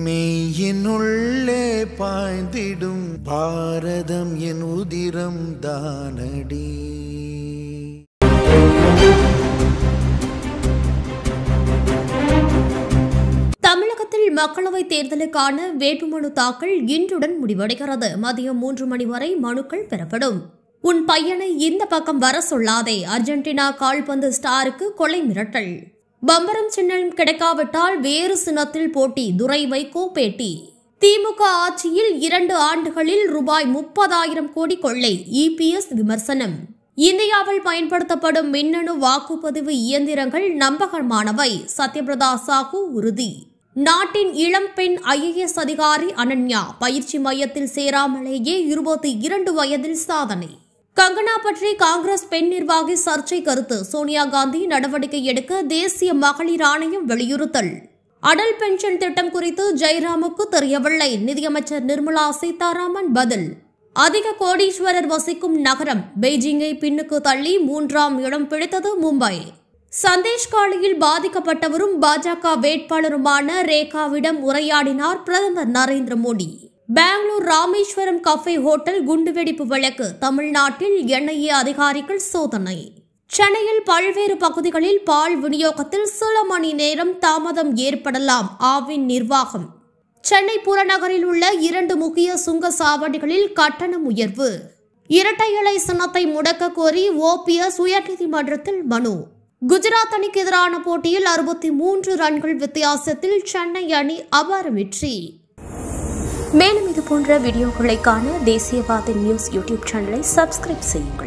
மெய்யினுள்ளே பாய்ந்திடும் பாரதம் என் உதிரம் தானடி. தமிழகத்தில் மக்களவைத் தேர்தலுக்கான வேட்புமனு தாக்கல் இன்றுடன் முடிவடைகிறது. மதியம் 3 மணி வரை மனுக்கள் பெறப்படும். உன் பையனை இந்த பக்கம் வர சொல்லாதே, அர்ஜென்டினா கால்பந்து ஸ்டாருக்கு கொலை மிரட்டல். பம்பரம் சின்னம் கிடைக்காவிட்டால் வேறு சின்னத்தில் போட்டி, துரை வைகோ பேட்டி. திமுக ஆட்சியில் 2 ஆண்டுகளில் ரூபாய் 30,000 கோடி கொள்ளை, EPS விமர்சனம். இந்தியாவில் பயன்படுத்தப்படும் மின்னணு வாக்குப்பதிவு இயந்திரங்கள் நம்பகமானவை, சத்யபிரதா சாஹூ உறுதி. நாட்டின் இளம் பெண் IAS அதிகாரி அனன்யா பயிற்சி மையத்தில் சேராமலேயே 22 வயதில் சாதனை. கங்கனா பற்றி காங்கிரஸ் பெண் நிர்வாகி சர்ச்சை கருத்து, சோனியா காந்தி நடவடிக்கை எடுக்க தேசிய மகளிர் ஆணையம் வலியுறுத்தல். அடல் பென்ஷன் திட்டம் குறித்து ஜெயராமுக்கு தெரியவில்லை, நிதியமைச்சர் நிர்மலா சீதாராமன் பதில். அதிக கோடீஸ்வரர் வசிக்கும் நகரம், பெய்ஜிங்கை பின்னுக்கு தள்ளி 3ஆம் இடம் பிடித்தது மும்பை. சந்தேஷ்காலியில் பாதிக்கப்பட்டவரும் பாஜக வேட்பாளருமான ரேகாவிடம் உரையாடினார் பிரதமர் நரேந்திர மோடி. பெங்களூர் ராமேஸ்வரம் கஃபே ஹோட்டல் குண்டுவெடிப்பு வழக்கு, தமிழ்நாட்டில் NIA அதிகாரிகள் சோதனை. சென்னையில் பல்வேறு பகுதிகளில் பால் விநியோகத்தில் சில மணி நேரம் தாமதம் ஏற்படலாம், ஆவின் நிர்வாகம். சென்னை புறநகரில் உள்ள 2 முக்கிய சுங்க சாவடிகளில் கட்டணம் உயர்வு. இரட்டை இலை சின்னத்தை முடக்க கோரி OPS உயர்நீதிமன்றத்தில் மனு. குஜராத் அணிக்கு எதிரான போட்டியில் 63 ரன்கள் வித்தியாசத்தில் சென்னை அணி அபார வெற்றி. மேலும் இது போன்ற வீடியோக்களை காண தேசியவாத நியூஸ் யூடியூப் சேனலை சப்ஸ்கிரைப் செய்யுங்கள்.